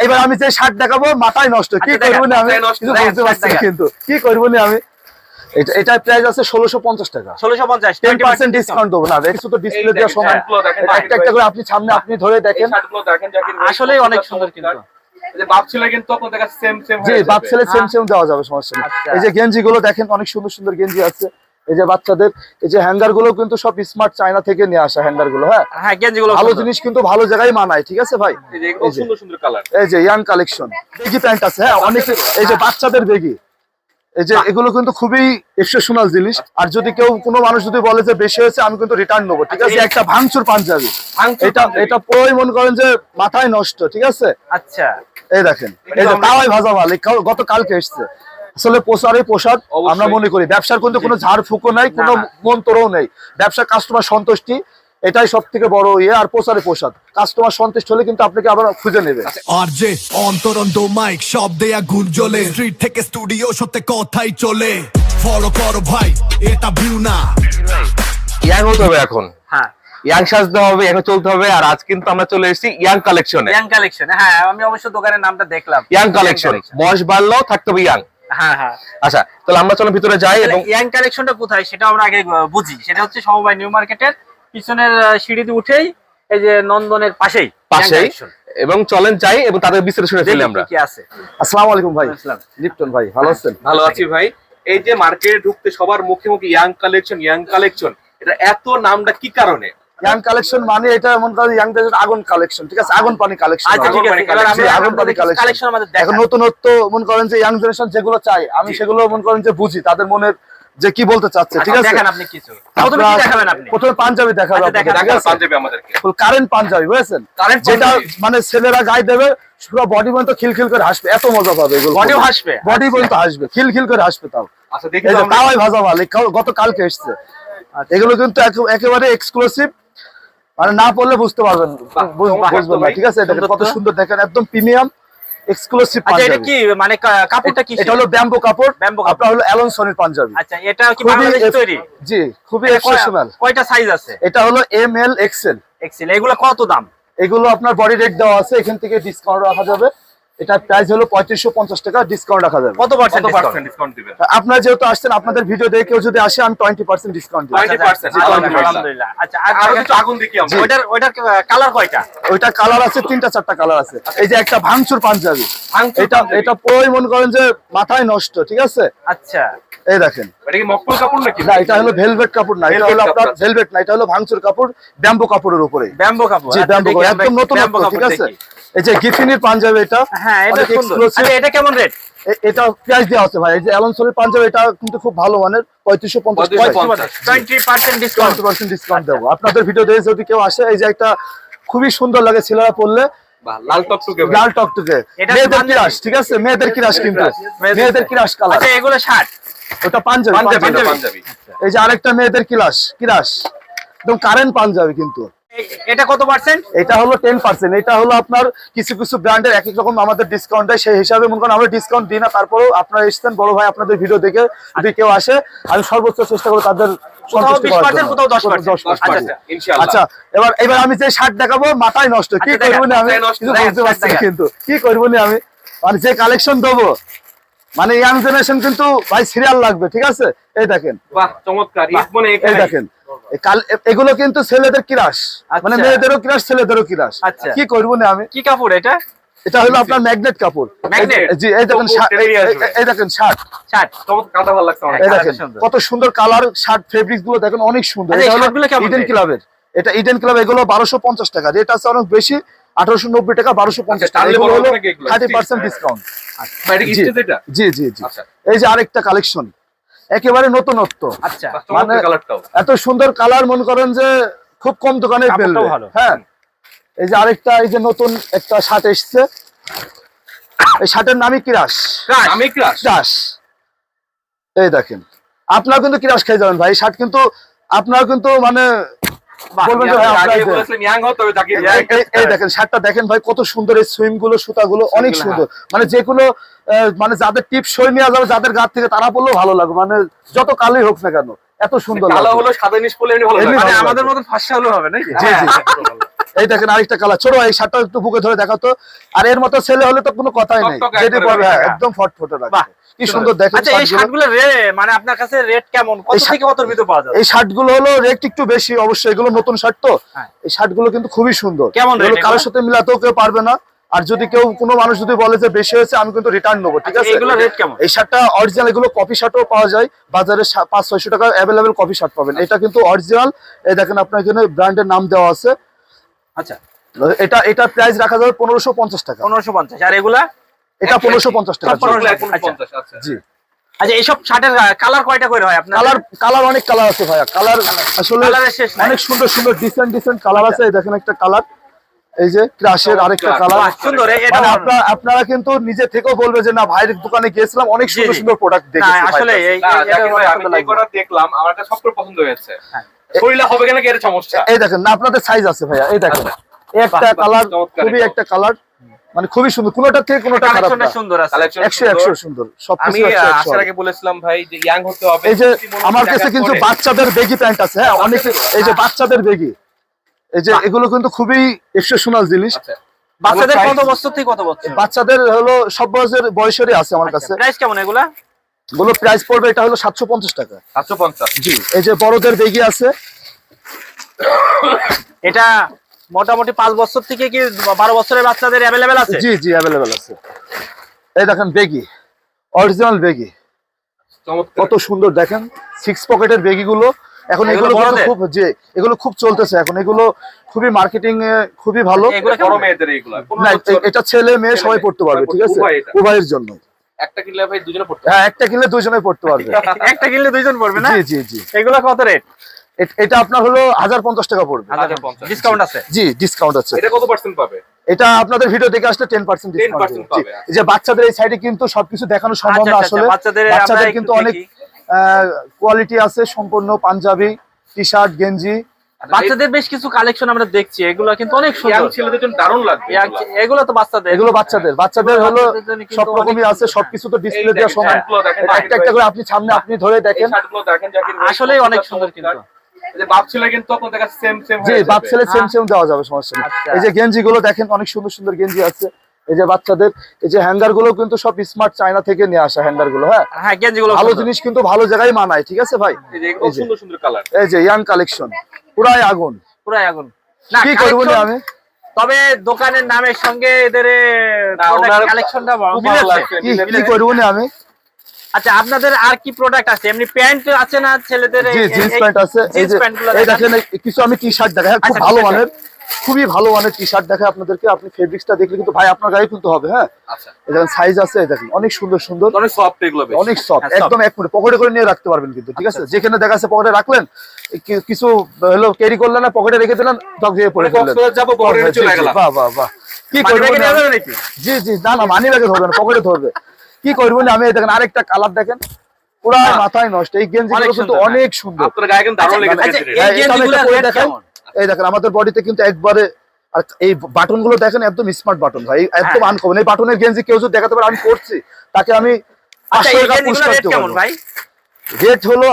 এবার আমি যে শার্ট দেখাবো মাথায় নষ্ট, কি করবো না আমি কিছু বুঝতে পারছি না, কিন্তু কি করবো না আমি। এটা প্রাইস আছে 1650 টাকা। 1650, 10% ডিসকাউন্ট দেবো না, এটা তো ডিসপ্লে দেওয়ার সময় একটা একটা করে আপনি সামনে আপনি ধরে দেখেন, আসলে অনেক সুন্দর কিন্তু। বাপ ছেলে সেম সেম দেওয়া যাবে, সমস্যা নেই। এই যে গেঞ্জি গুলো দেখেন, অনেক সুন্দর সুন্দর গেঞ্জি আছে। এই যে বাচ্চাদের এই যে হ্যাঙ্গার গুলো কিন্তু সব স্মার্ট চায়না থেকে নিয়ে আসা হ্যাঙ্গার গুলো। হ্যাঁ, গেঞ্জি গুলো ভালো জিনিস, কিন্তু ভালো জায়গায় মানায়, ঠিক আছে ভাই। এই যে ইয়াং কালেকশন বেগি প্যান্ট আছে, হ্যাঁ অনেক। এই যে বাচ্চাদের বেগি, এই যে এগুলো কিন্তু খুবই এক্সেপশনাল জিনিস। আর যদি কেউ কোনো মানুষ যদি বলে যে বেশি হয়েছে, আমি কিন্তু রিটার্ন নেবো, ঠিক আছে। একটা ভাঙচুর পাঞ্জাবি, এটা পুরোই মনে করেন যে মাথায় নষ্ট, ঠিক আছে। আচ্ছা, এই দেখেন, এই যে তাওয়াই ভাজা মাল, গত কালকে এসছে। আসলে পোশাকই পোশাক, আমরা মনে করি ব্যবসার কিন্তু কোনো ঝাড় ফুঁকো নাই, কোনো মন্তরও নেই। ব্যবসা কাস্টমার সন্তুষ্টি, এটাই সব থেকে বড় ইয়ে। আর পোশারে পোশাক, কাস্টমার সন্তুষ্ট হলে কিন্তু আপনাকে আবার খুঁজে নেবে। আরজে অন্তরন্ত মাইক সব দেয়া গুঞ্জলে, স্ট্রিট থেকে স্টুডিও সত্যি কথাই চলে। ফলো করো ভাই, এটা ভিউ না। ইয়াং হতে হবে এখন, হ্যাঁ ইয়াং সাজতে হবে, এখন চলতে হবে। আর আজ কিন্তু আমরা চলে এসেছি ইয়াং কালেকশনে। ইয়াং কালেকশন, হ্যাঁ আমি অবশ্য দোকানের নামটা দেখলাম, ইয়াং কালেকশন। বয়স বাড়লেও থাকতে হবে ইয়াং। হ্যাঁ হ্যাঁ। আচ্ছা, তাহলে আমরা চলো ভিতরে যাই। এবং ইয়াং কালেকশনটা কোথায় সেটা আমরা আগে বুঝি। সেটা হচ্ছে সমবায় নিউ মার্কেটের পিছনের সিঁড়িতে উঠেই, এই যে নন্দনের পাশেই। এবং চলেন যাই এবং তাদের বিশ্লেষণ ফেলি আমরা। কি আছে। আসসালামু আলাইকুম ভাই। লিপটন ভাই, ভালো আছেন? ভালো আছি ভাই। এই যে মার্কেটে ঢুকতে সবার মুখে মুখে ইয়াং কালেকশন, ইয়াং কালেকশন, এটা এত নামটা কি কারণে? ইয়াং কালেকশন মানে এটা মনে করেন ইয়াংদের আগুন কালেকশন, ঠিক আছে। আগুন পানি কালেকশন। আচ্ছা ঠিক আছে, এবার আমরা আগুন পানি কালেকশন আমাদের এখন নতুনত্ব মনে করেন যে ইয়াং জেনারেশন যেগুলো চাই, আমি সেগুলো মনে করেন যে বুঝি তাদের মনের যে কি বলতে চাচ্ছে, ঠিক আছে। দেখেন আপনি কিছু প্রথমে কি দেখাবেন? আপনি প্রথমে পাঞ্জাবি দেখাবেন, পাঞ্জাবি আমাদেরকে ফুল কারেন্ট পাঞ্জাবি, বুঝেছেন? যেটা মানে ছেলেরা গায়ে দেবে, পুরো বডি পর্যন্ত খিলখিল করে হাসবে, এত মজা পাবে এগুলো। বডিও হাসবে, বডি পর্যন্ত হাসবে, খিলখিল করে হাসবে। তাও আচ্ছা দেখি, এই যে তাওয়াই ভাজা মাল, গত কালকে এসছে। এগুলো কিন্তু একেবারে এক্সক্লুসিভ, মানে না পড়লে বুঝতে পারবেন, বুঝবেন না, ঠিক আছে। এটা কত সুন্দর দেখেন, একদম প্রিমিয়াম এক্সক্লুসিভ আচ্ছা এটা পাঞ্জাবি। কি মানে কাপড়টা কি? এটা হলো ব্যাম্বো কাপড়, আপনার হলো অ্যালনসনের পাঞ্জাবি। আচ্ছা, এটা কি বাংলাদেশে তৈরি? জি, খুবই এক্সেপশনাল। কয়টা সাইজ আছে? এটা হলো এম এল এক্সেল। এগুলো কত দাম? এগুলো আপনার বডি রেট দেওয়া আছে, এখান থেকে ডিসকাউন্ট রাখা যাবে। এটা প্রাইস হলো 3550 টাকা, ডিসকাউন্ট রাখা যাবে। কত পার্সেন্ট ডিসকাউন্ট দিবেন? আপনারা যেহেতু আসছেন, আপনাদের ভিডিও দেখে কেউ যদি আসে, আমি 20% ডিসকাউন্ট দিই। 20%, আলহামদুলিল্লাহ। আচ্ছা, আর কিছু আগুন দেখি আমরা। ওটার কালার কয়টা? ওইটা কালার আছে 3টা 4টা কালার আছে। এই যে একটা ভাঙচুর পাঞ্জাবি, এটা পুরোই মনে করেন যে মাথায় নষ্ট, ঠিক আছে। আচ্ছা, এই দেখেন, এটা কি মকমল কাপড় নাকি? না, এটা হলো ভেলভেট কাপড় না, এটা হলো আপনার ভেলভেট না, এটা হলো ভাঙচুর কাপড়, ব্যাম্বো কাপড়ের উপরে। ব্যাম্বো কাপড়, জি ব্যাম্বো কাপড়, একদম নতুন, ঠিক আছে। এই যে গিফিনির পাঞ্জাবি, এটা হ্যাঁ এটা সুন্দর। আচ্ছা, এটা কেমন রেট? এটা প্রাইস দেওয়া আছে ভাই। এই যে অ্যালনসনের পাঞ্জাবি, এটা কিন্তু খুব ভালো মানের, 3550 20% ডিসকাউন্ট দেবো। আপনাদের ভিডিও দেখে যদি কেউ আসে, এই যে একটা খুবই সুন্দর লাগে ছেলেরা পরলে, লাল টকটকে, লাল টকটকে, মেয়েদের কিরাস, ঠিক আছে, মেয়েদের কিরাস, কিন্তু মেয়েদের কিরাস কালার। আচ্ছা, এগুলো শার্ট, ওটা পাঞ্জাবি। এই যে আরেকটা মেয়েদের কিরাস, একদম কারেন্ট পাঞ্জাবি। কিন্তু এটা কত পার্সেন্ট? এটা হলো 10%। এটা হলো আপনার কিছু কিছু ব্র্যান্ডের এক এক রকম আমাদের ডিসকাউন্ট দেয়, সেই হিসাবে মনে করেন আমরা ডিসকাউন্ট দিই না। তারপরেও আপনারা এসেছেন, বড় ভাই আপনাদের ভিডিও দেখে যদি কেউ আসে, আমি সর্বোচ্চ চেষ্টা করব তাদের সন্তুষ্টি করার জন্য। কোথাও 10%। আচ্ছা, এবার আমি যে শার্ট দেখাবো মাথায় নষ্ট, কি করবো না আমি কিছু বুঝতে পারছি, কিন্তু কি করবো না আমি। মানে যে কালেকশন দেবো, মানে ইয়াং জেনারেশন কিন্তু ভাই সিরিয়াল লাগবে, ঠিক আছে। এই দেখেন, বাহ চমৎকার। এই দেখেন, এগুলো কিন্তু ছেলেদের কিরাস, মানে মেয়েদেরও কিরাস, ছেলেদেরও কিরাস। কি করবো না আমি। কি কাপড় এটা? এটা হলো আপনার ম্যাগনেট কাপড়। জি, এই দেখেন, এই দেখেন শার্ট, কাটা ভালো লাগছে অনেক। এই দেখেন কত সুন্দর কালার, শার্ট ফেব্রিক্স গুলো দেখেন অনেক সুন্দর। এটা হলো ইডেন ক্লাবের, এটা ইডেন ক্লাব। এগুলো 1250 টাকা, রেট আছে অনেক বেশি, 1890 টাকা, 1250 টাকা। এগুলো হলো 30% ডিসকাউন্ট। জি জি জি। এই যে আরেকটা কালেকশন, একেবারে নতুনত্ব। আচ্ছা, মানে এত সুন্দর কালার, মনে করেন যে খুব কম দোকানে পেলবে। হ্যাঁ, এই যে আরেকটা, এই যে নতুন একটা শার্ট এসছে, এই শার্টের নামই কিরাস। এই দেখেন, আপনারা কিন্তু কিরাস খেয়ে যাবেন ভাই। শার্ট কিন্তু আপনারা কিন্তু মানে বলবেন যে এই দেখেন শার্টটা দেখেন ভাই, কত সুন্দর। এই সুইম গুলো, সুতা গুলো অনেক সুন্দর। মানে যেগুলো মানে যাদের টিপ সই নেওয়া যাবে, যাদের গা থেকে, তারা পড়লেও ভালো লাগবে। মানে যত কালোই হোক না কেন, এত সুন্দর। কালো হলো সাদা জিনিস পরলে এমনি ভালো লাগে, আমাদের মতন ফাঁসা হলো হবে নাকি? জি জি। এই দেখেন আরেকটা কালার, ছোট এই শার্টটা একটু বুকে ধরে দেখাতো। আর এর মতো ছেলে হলে তো কোনো কথাই নেই, টকটকে যেটি একবারে পরবে হ্যাঁ, টাকা। একদম ফটফটে বাহ, লাগবে। কি সুন্দর দেখেন আচ্ছা, এই শার্টগুলো। শার্টগুলো মানে আপনার কাছে রেট কেমন, কত থেকে কতর ভিতর পাওয়া যায়? এই শার্টগুলো হলো রেট একটু বেশি অবশ্যই, এগুলো নতুন শার্ট তো। হ্যাঁ। এই শার্টগুলো কিন্তু খুবই সুন্দর, কেমন rate এগুলো কারোর এগুলো? সাথে মিলাতেও কেউ পারবে না। আর যদি কেউ কোনো মানুষ যদি বলে যে বেশি হয়েছে, আমি কিন্তু রিটার্ন নেবো, ঠিক আছে? এগুলো রেট কেমন? এই শার্টটা অরিজিনাল, এগুলো কপি শার্টও পাওয়া যায় বাজারে, 500-600 টাকা অ্যাভেলেবেল কপি শার্ট পাবেন। এটা কিন্তু অরিজিনাল, এই দেখেন আপনার এখানে ব্র্যান্ডের নাম দেওয়া আছে। আচ্ছা, এটা প্রাইস রাখা যাবে 1550 টাকা। 1550। আর এগুলা? এটা 1550 টাকা। সব 1550 1550, আচ্ছা। জি। আচ্ছা, এইসব শার্টের কালার কয়টা করে হয় আপনার? কালার অনেক কালার আছে ভাইয়া, কালার আসলে কালারের শেষ নাই। অনেক সুন্দর সুন্দর ডিসেন্ট কালার আছে। এই দেখেন একটা কালার, এই যে ক্রাশের আরেকটা কালার। বাহ, সুন্দর। এটা মানে আপনারা কিন্তু নিজে থেকেও বলবে যে না ভাইয়ের দোকানে গিয়েছিলাম, অনেক সুন্দর জি। সুন্দর প্রোডাক্ট না, দেখেছি। আসলে না, জাকির ভাই, আমি যে কটা দেখলাম আমার কাছে সবগুলো পছন্দ হয়েছে। শরীরে হবে কেন কি এর সমস্যা? এই দেখেন না, আপনাদের সাইজ আছে ভাইয়া, এই দেখেন এই একটা বাহ, কালার, চমৎকার খুবই এটা। একটা কালার, মানে খুবই সুন্দর, কোনোটা থেকে কোনোটা খারাপ কালেকশনটা না। সুন্দর আছে। Collection 100 সুন্দর। সুন্দর আমি সবকিছু 100 আসার আগে বলেছিলাম ভাই যে ইয়াং হতে হবে। এই যে 50 আমার টাকা কাছে কিন্তু করে। বাচ্চাদের বেগি প্যান্ট আছে, হ্যাঁ অনেক, এই যে বাচ্চাদের বেগি, এই যে এগুলো কিন্তু খুবই এক্সেপশনাল জিনিস। আচ্ছা, বাচ্চাদের price- কত বছর থেকে কত বছর? বাচ্চাদের হলো সব বয়সেরই আছে আমার কাছে। প্রাইস কেমন এগুলা? এগুলো প্রাইস পড়বে, এটা হলো 750 টাকা। 750। জি। এই যে বড়দের বেগি আছে, এটা মোটামুটি 5 বছর থেকে কি 12 বছরের বাচ্চাদের অ্যাভেলেবেল আছে? জি জি অ্যাভেলেবেল আছে। এই দেখেন বেগি, অরিজিনাল বেগি, চমৎকার। কত সুন্দর দেখেন 6 পকেটের বেগি গুলো। এখন এগুলো এগুলো কিন্তু বড়দের? খুব, যে এগুলো খুব চলতেছে এখন, এগুলো খুবই মার্কেটিং এ খুবই ভালো। এগুলো বড় মেয়েদের এইগুলা। না, এটা ছেলে মেয়ে সবাই পড়তে পারবে, ঠিক আছে? উভয় এটা। উভয়ের জন্য। একটা কিনলে ভাই দুজনে পড়তে হ্যাঁ, একটা কিনলে দুজনে পড়তে পারবে। একটা কিনলে দুইজন পড়বে না? জি জি জি। এগুলো কত রেট? এটা আপনার হলো 1050 টাকা পড়বে। 1050। ডিসকাউন্ট আছে? জি, ডিসকাউন্ট আছে। এটা কত পার্সেন্ট পাবে? এটা আপনাদের ভিডিও দেখে আসলে 10% ডিসকাউন্ট 10% পাবে। এই যে বাচ্চাদের এই সাইডে কিন্তু সবকিছু দেখানো সম্ভব আচ্ছা, না আচ্ছা, আসলে। বাচ্চাদের বাচ্চাদের আমরা কিন্তু একটু অনেক দেখি। কোয়ালিটি আছে, সম্পূর্ণ পাঞ্জাবি, টি-শার্ট, গেঞ্জি। বাচ্চাদের বেশ কিছু কালেকশন আমরা দেখছি, এগুলো কিন্তু অনেক ইয়াং সুন্দর। ছেলেদের জন্য দারুণ লাগবে এগুলা। এগুলো তো বাচ্চাদের। এগুলো বাচ্চাদের হলো বাচ্চাদের জন্য কিন্তু সব রকমই অনেক আছে, সবকিছু তো ডিসপ্লে এই দেওয়া দেখেন, সম্ভব। শার্টগুলো দেখেন, একটা একটা করে আপনি সামনে আপনি ধরে এই দেখেন। শার্টগুলো দেখেন জাকির ভাই, আসলেই অনেক কতটা সুন্দর চমৎকার। কিন্তু। এই যে বাপ ছেলে কিন্তু আপনাদের কাছে সেম জি, বাপ ছেলে সেম হ্যাঁ। সেম দেওয়া যাবে, সমস্যা নেই। আচ্ছা। এই যে গেঞ্জি গুলো দেখেন, অনেক সুন্দর সুন্দর গেঞ্জি আছে। এই যে বাচ্চাদের এই যে হ্যাঙ্গার গুলো কিন্তু সব স্মার্ট চায়না থেকে নিয়ে আসা হ্যাঙ্গার গুলো, হ্যাঁ হ্যাঁ, গেঞ্জিগুলো ভালো সুন্দর। জিনিস কিন্তু ভালো জায়গায় মানায়, ঠিক আছে ভাই? এই যে এগুলো এই যে। সুন্দর সুন্দর কালার। এই যে ইয়াং কালেকশন, পুরাই আগুন। পুরাই আগুন। না, কি করবো collection- আমি? তবে দোকানের নামের সঙ্গে এদের না, ওনার কালেকশনটা খুব ভালো লাগছে। কি করবো না আমি? আচ্ছা, আপনাদের আর কি প্রোডাক্ট আছে? এমনি প্যান্ট আছে না ছেলেদের? জি, জিন্স প্যান্ট আছে। এই যে এই দেখেন কিছু আমি টি-শার্ট দেখাই, খুব আচ্ছা, ভালো t-shirt মানের, খুবই ভালো মানের টি-শার্ট দেখাই আপনাদেরকে। আপনি ফেব্রিক্সটা দেখলে কিন্তু ভাই আপনার গায়ে কিন্তু হবে, হ্যাঁ। আচ্ছা, এই দেখেন সাইজ আছে, এই দেখেন অনেক সুন্দর সুন্দর, অনেক সফট এগুলো বেশ। অনেক সফট, হ্যাঁ, soft। একদম এক মিনিট পকেটে করে নিয়ে রাখতে পারবেন কিন্তু, ঠিক আছে? যেখানে দেখা যাচ্ছে পকেটে রাখলেন, কিছু হলো ক্যারি করলেন না, পকেটে রেখে দিলেন, টক দিয়ে পড়ে ফেললেন। কক্সবাজার যাবো, পকেটে চলে গেলাম। বাহ বাহ বাহ, কি মানি করবো ব্যাগে না নেওয়া আমি? যাবে নাকি? জি জি, না না, মানি ব্যাগে ধরবে না, পকেটে ধরবে। কি করবো না আমি? এই দেখেন আরেকটা কালার দেখেন, পুরা মাথায় নষ্ট। এই গেঞ্জি অনেক কিন্তু সুন্দর, অনেক সুন্দর। আপনার গায়ে কিন্তু দারুণ লেগেছে আচ্ছা, গেঞ্জিটা। এই হ্যাঁ, এটা আমি গেঞ্জিগুলোর একটা পরে রেট দেখাই। কেমন? এই দেখেন আমাদের বডিতে কিন্তু একবারে, আর এই বাটন গুলো দেখেন একদম স্মার্ট বাটন ভাই, একদম হ্যাঁ। আনকমন। এই বাটনের গেঞ্জি কেউ যদি দেখাতে পারে আমি করছি, তাকে আমি আচ্ছা, 500 এই টাকা গেঞ্জিগুলোর পুরস্কার রেট দিতে কেমন পারবো। ভাই? রেট হলো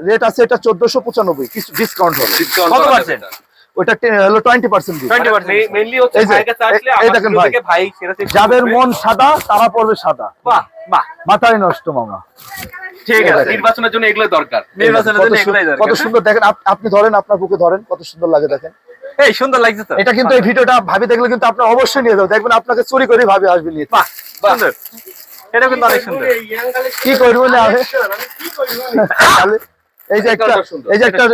রেট আছে এটা 1495, কিছু ডিসকাউন্ট হবে। Discount কত করা percent? যাবে এটা। ওটা হলো 20% দিবে। 20% মেইনলি হচ্ছে এই যে, ভাইয়ের কাছে আসলে এই আমার দেখেন ভিডিও ভাই। থেকে ভাই সেটা চেক যাদের করবে। মন সাদা তারা পড়বে সাদা, বাহ বাহ, মাথায় নষ্ট মামা। ঠিক আছে। নির্বাচনের জন্য এগুলো দরকার। নির্বাচনের কত জন্য সু- এগুলাই দরকার, কত না? সুন্দর দেখেন, আপনি ধরেন আপনার বুকে ধরেন, কত সুন্দর লাগে দেখেন। এই সুন্দর লাগছে তো। এটা কিন্তু এই ভিডিওটা ভাবি দেখলে কিন্তু আপনি অবশ্যই নিয়ে যাবেন, দেখবেন আপনাকে চুরি করে ভাবি আসবে নিয়ে। বাহ, সুন্দর। এটা কিন্তু অনেক সুন্দর। কি করবো না আমি? তাহলে এই যে একটা, কতটা সুন্দর। এই যে একটা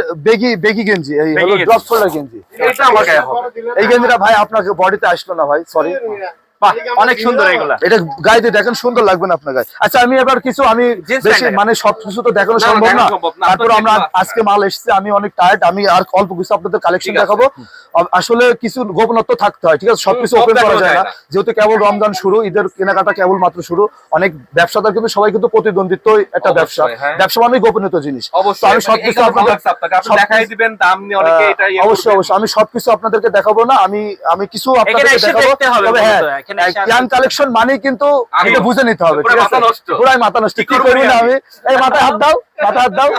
বেগি গেঞ্জি, এই বেগি হলো গেঞ্জি। ড্রপ শোল্ডার গেঞ্জি। এটা আমার গায়ে হবে। এই গেঞ্জিটা ভাই আপনাকে বডিতে আসলো না ভাই, সরি। বাহ, অনেক সুন্দর এগুলা। এটা গায়ে দিয়ে দেখেন, সুন্দর লাগবে না আপনার গায়ে? আচ্ছা, আমি এবার কিছু আমি Jeans বেশি pant মানে সব কিছু তো দেখানো না, না, সম্ভব না। দেখানো সম্ভব না। তারপর আপনার আমরা যেগুলো আছে। আজকে মাল এসেছে, আমি অনেক টায়ার্ড, আমি আর অল্প কিছু আপনাদের কালেকশন ঠিক আছে। দেখাবো। আসলে কিছু গোপনত্ব থাকতে হয়, ঠিক আছে? সবকিছু সব ওপেন করা দেখানো যায় যায় না, না। যেহেতু কেবল রমজান শুরু, ঈদের কেনাকাটা কেবল মাত্র শুরু। অনেক ব্যবসাদার কিন্তু সবাই কিন্তু প্রতিদ্বন্দ্বিত্ব একটা ব্যবসা, অবশ্যই, হ্যাঁ। ব্যবসা মানে গোপনীয় জিনিস। তো অবশ্যই আমি সবকিছু এগুলো ভালো আপনাদের লাগছে আপনাকে। আপনি সবকিছু- দেখাই দিবেন, দাম নিয়ে অনেকে এটা ইয়ে অবশ্যই করবে। অবশ্যই আমি সবকিছু আপনাদেরকে দেখাবো না, আমি কিছু আপনাদেরকে এসে দেখাবো। দেখতে হবে তবে হ্যাঁ, মূলত, এখানে এসে ইয়াং কালেকশন মানে কিন্তু আগে এটা বুঝে নিতে হবে, পুরো ঠিক মাথা আছে? নষ্ট। পুরাই মাথা নষ্ট, কি কি করবো করবো না আমি? আমি? এই মাথায় হাত দাও, মাথায় হাত দাও।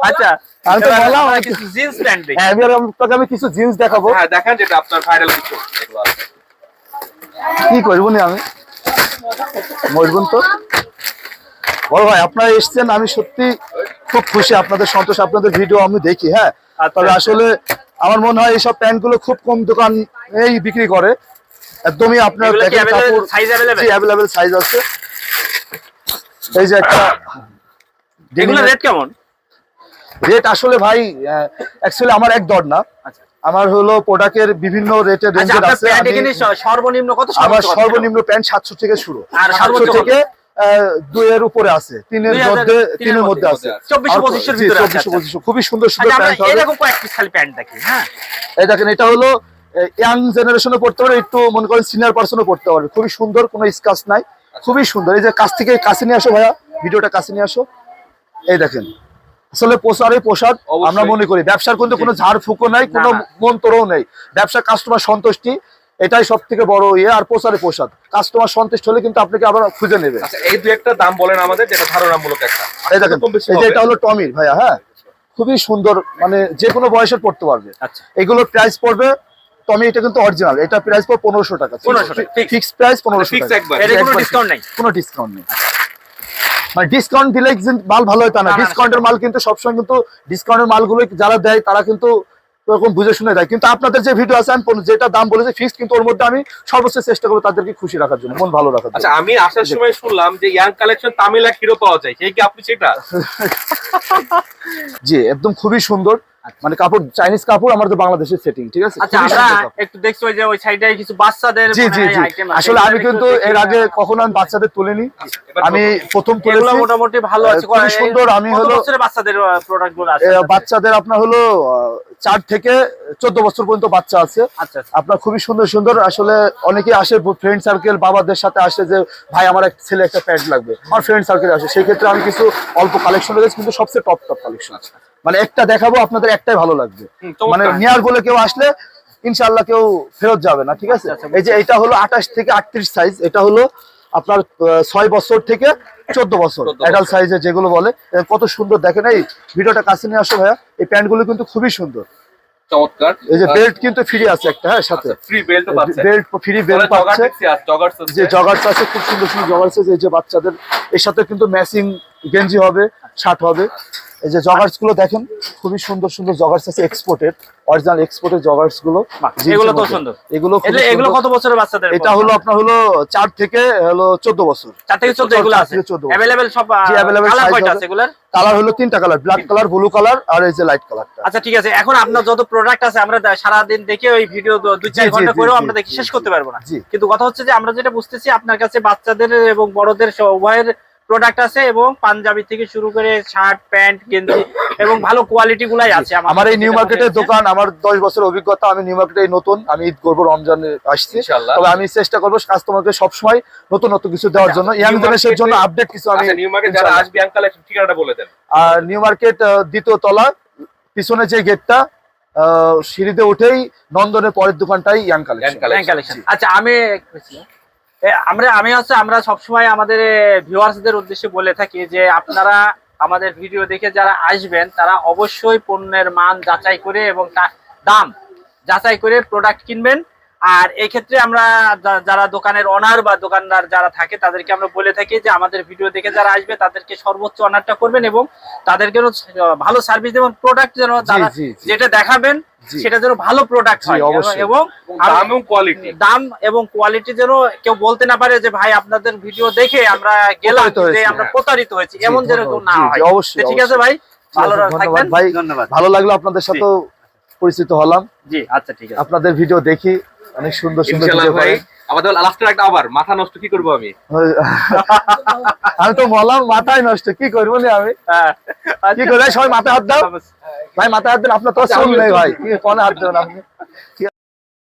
আচ্ছা আমি তো এবার বললাম, আমরা কিছু জিন্স প্যান্ট দেখি। হ্যাঁ, আপনাকে আমি কিছু জিন্স দেখাবো। হ্যাঁ দেখেন যেটা আপনার ভাইরাল কিছু এগুলো আছে। কি করবো না আমি, মরবুন তো। বড় ভাই আপনারা এসছেন, আমি সত্যি খুব খুশি, আপনাদের সন্তোষ, আপনাদের ভিডিও আমি দেখি। হ্যাঁ, তবে আসলে আমার মনে হয় এইসব প্যান্ট গুলো খুব কম দোকান এই বিক্রি করে। একদমই আপনার এগুলো কি দেখেন available? কাপড়, Size available? জি অ্যাভেলেবেল সাইজ আছে। এই যে একটা এগুলো রেট কেমন? রেট আসলে ভাই অ্যাকচুয়ালি আমার এক দর না, আচ্ছা আমার হলো প্রোডাক্টের বিভিন্ন রেটের আচ্ছা রেঞ্জের আপনার আছে। প্যান্ট এখানে সর্বনিম্ন কত? আমার সর্বনিম্ন প্যান্ট 700 থেকে শুরু, আর 700 সর্বোচ্চ কত? থেকে 2 এর উপরে আছে, 3 এর মধ্যে আছে, 24-25 এর জি, ভিতরে আছে। 24-25 খুবই সুন্দর সুন্দর আচ্ছা আমরা প্যান্ট হবে। এরকম কয়েকটি খালি প্যান্ট দেখি। হ্যাঁ এই দেখেন, এটা হলো ইয়াং জেনারেশনে পড়তে পারে, একটু মনে করেন সিনিয়র পার্সনও পড়তে পারবে, খুবই সুন্দর, কোনো স্কাচ নাই, খুবই সুন্দর। এই যে কাছে নিয়ে আসো ভাইয়া, ভিডিওটা কাছে নিয়ে আসো। এই দেখেন, আসলে পোশাকই পোশাক, অবশ্যই। আমরা মনে করি ব্যবসার কিন্তু কোনো ঝাড় ফুঁকো নাই, কোনো না। মন্তরও নেই, ব্যবসা কাস্টমার সন্তুষ্টি, এটাই সব থেকে বড় ইয়ে। আর পোশারে পোশাক, কাস্টমার সন্তুষ্ট হলে কিন্তু আপনাকে আবার খুঁজে নেবে। আচ্ছা এই দুই একটা দাম বলেন আমাদের, যেটা ধারণামূলক একটা। এই দেখেন, কম বেশি এই যে হবে। এটা হলো টমির ভাইয়া, হ্যাঁ খুবই সুন্দর, মানে যে কোনো বয়সের পড়তে পারবে। আচ্ছা এগুলোর প্রাইস পড়বে, টমি এটা কিন্তু অরিজিনাল, এটা প্রাইস পড়বে 1500 টাকা, 1500 টাকা, fix। ফিক্স প্রাইস 1500 fix টাকা, একবার। এর কোনো একবার ডিসকাউন্ট fix। নাই? কোনো ডিসকাউন্ট নেই, মানে ডিসকাউন্ট দিলে যে মাল ভালো হয় তা না, না, না, ডিসকাউন্টের মাল কিন্তু সবসময় কিন্তু ডিসকাউন্টের মালগুলো যারা দেয় তারা কিন্তু এরকম বুঝে শুনে দেয়, কিন্তু আপনাদের যে ভিডিও আছে আমি যেটা দাম বলেছি ফিক্সড, কিন্তু ওর মধ্যে আমি সর্বোচ্চ চেষ্টা করবো তাদেরকে খুশি রাখার জন্য, মন ভালো রাখার আচ্ছা জন্য। আমি আসার সময় শুনলাম যে ইয়াং কালেকশন তামিল এক হিরো পাওয়া যায়, সেই কি আপনি সেটা? জি একদম খুবই সুন্দর, মানে কাপড় চাইনিজ কাপড়, আমাদের বাংলাদেশের সেটিং, ঠিক আছে? আচ্ছা খুবই আমরা সুন্দর কাপড়। একটু দেখছি ওই যে ওই সাইডে কিছু বাচ্চাদের জি মনে জি হয় জি, item আছে। আসলে আমি এগুলো কিন্তু একটু এর দেখি। আগে কখনো আমি বাচ্চাদের তুলিনি, এবার আমি প্রথম এগুলো তুলেছি। মোটামুটি ভালো আছে, খুবই সুন্দর। আমি কত হলো বছরের বাচ্চাদের প্রোডাক্ট গুলো আছে? বাচ্চাদের আপনার হলো 4 থেকে 14 বছর পর্যন্ত বাচ্চা আছে আচ্ছা আচ্ছা আপনার, খুবই সুন্দর সুন্দর। আসলে অনেকে আসে ফ্রেন্ড সার্কেল, বাবাদের সাথে আসে যে ভাই আমার এক ছেলে একটা প্যান্ট লাগবে, আমার ফ্রেন্ড সার্কেল আসে, সেই ক্ষেত্রে আমি কিছু অল্প কালেকশন রেখেছি, কিন্তু সবচেয়ে টপ কালেকশন, মানে একটা দেখাবো আপনাদের, একটাই ভালো লাগবে, চমৎকার। মানে নিয়ার বলে কেউ আসলে ইনশাআল্লাহ কেউ ফেরত যাবে না, ঠিক আছে? আচ্ছা, এই যে এটা হলো 28 থেকে 38 সাইজ, এটা হলো আপনার 6 বছর থেকে 14 বছর 14 অ্যাডাল্ট সাইজে যেগুলো বলে, কত সুন্দর দেখেন। এই ভিডিওটা কাছে নিয়ে আসো ভাইয়া, এই প্যান্টগুলো কিন্তু খুবই সুন্দর। চমৎকার। এই যে বেল্ট কিন্তু ফ্রি আছে একটা, হ্যাঁ সাথে ফ্রি বেল্ট পাচ্ছে। বেল্ট ফ্রি বেল্ট পাচ্ছে, জগার্স যে জগার্স আছে, খুব সুন্দর সুন্দর জগার্স আছে। এই যে বাচ্চাদের এর সাথে কিন্তু ম্যাচিং গেঞ্জি হবে, শার্ট হবে। এই যে জগার্স গুলো দেখেন, খুবই সুন্দর সুন্দর জগার্স আছে, এক্সপোর্টেড, অরিজিনাল এক্সপোর্টের জগার্স গুলো, এগুলো তো সুন্দর। এগুলো খুবই এগুলো সুন্দর। কত বছরের বাচ্চাদের? এটা হলো আপনার হলো 4 থেকে হলো 14 বছর, 4 থেকে 14 এগুলো 4 আছে থেকে 14 বছর। अवेलेबल সব। জি, available কালার size কয়টা হবে। আছে এগুলার? কালার হলো 3টা colour, black colour, blue colour আর এই যে লাইট কালারটা। আচ্ছা ঠিক আছে, এখন আপনার যত প্রোডাক্ট আছে আমরা সারা দিন দেখে ওই ভিডিও 2-4 জি, ঘন্টা জি, করেও জি, আমরা দেখে জি, শেষ জি। করতে পারবো না, জি। কিন্তু কথা হচ্ছে যে আমরা যেটা বুঝতেছি আপনার কাছে বাচ্চাদের এবং বড়দের উভয়ের প্রোডাক্ট আছে, এবং পাঞ্জাবি থেকে শুরু করে শার্ট প্যান্ট গেঞ্জি এবং ভালো কোয়ালিটি গুলাই আছে। আমার এই নিউ যেটা মার্কেটের মনে হচ্ছে। দোকান, আমার 10 বছর অভিজ্ঞতা, আমি নিউ মার্কেটে নতুন, আমি ঈদ করবো, রমজানে আসছি, ইনশাআল্লাহ। তবে আমি চেষ্টা করবো কাস্টমারকে সবসময় নতুন নতুন কিছু দেওয়ার জন্য, ইয়াং নিউ জেনারেশনের জন্য মার্কেটে- আপডেট কিছু আমি। আচ্ছা নিউ মার্কেট যারা আসবে ইয়াং কালেকশন ঠিকানাটা বলে দেন। আর নিউ মার্কেট 2য় তলা, পিছনে যে গেটটা, সিঁড়িতে উঠেই নন্দনের পরের দোকানটাই ইয়াং কালেকশন। Bank collection। আচ্ছা আমি হচ্ছে আমরা সবসময় আমাদের ভিউয়ার্সদের উদ্দেশ্যে বলে থাকি যে আপনারা আমাদের ভিডিও দেখে যারা আসবেন তারা অবশ্যই পণ্যের মান যাচাই করে এবং দাম যাচাই করে প্রোডাক্ট কিনবেন। আর এই ক্ষেত্রে আমরা যারা দোকানের অনার বা দোকানদার যারা থাকে তাদেরকে আমরা বলে থাকি যে আমাদের ভিডিও দেখে যারা আসবে তাদেরকে সর্বোচ্চ অনারটা করবেন এবং তাদেরকে ভালো সার্ভিস দেবেন, প্রোডাক্ট যেন যারা জি, জি। যেটা দেখাবেন জি। সেটা যেন ভালো প্রোডাক্ট জি, হয়, অবশ্যই। এবং দাম এবং কোয়ালিটি। দাম এবং কোয়ালিটি যেন কেউ বলতে না পারে যে ভাই আপনাদের ভিডিও দেখে আমরা গেলাম প্রতারিত যে হয়েছি, আমরা হ্যাঁ। প্রতারিত হয়েছি, জি, এমন যেন কেউ না জি, জি, হয়। অবশ্যই, তো ঠিক আছে ভাই, ভালো ধন্যবাদ থাকবেন, ভাই, ধন্যবাদ। ভালো লাগলো আপনাদের সাথে পরিচিত হলাম। জি আচ্ছা ঠিক আছে। আপনাদের ভিডিও দেখি, অনেক সুন্দর সুন্দর ইনশাআল্লাহ ভিডিও ভাই। করেন। আমাদের লাস্টের একটা আবার মাথা নষ্ট কি করব আমি? আমি তো বললাম মাথায় নষ্ট, কি করবো না আমি, হ্যাঁ, কি করে? সবাই মাথায় হাত দাও ভাই, মাথায় হাত দেন, আপনার তো চুল নেই ভাই, কি কোনে হাত দেবেন আপনি?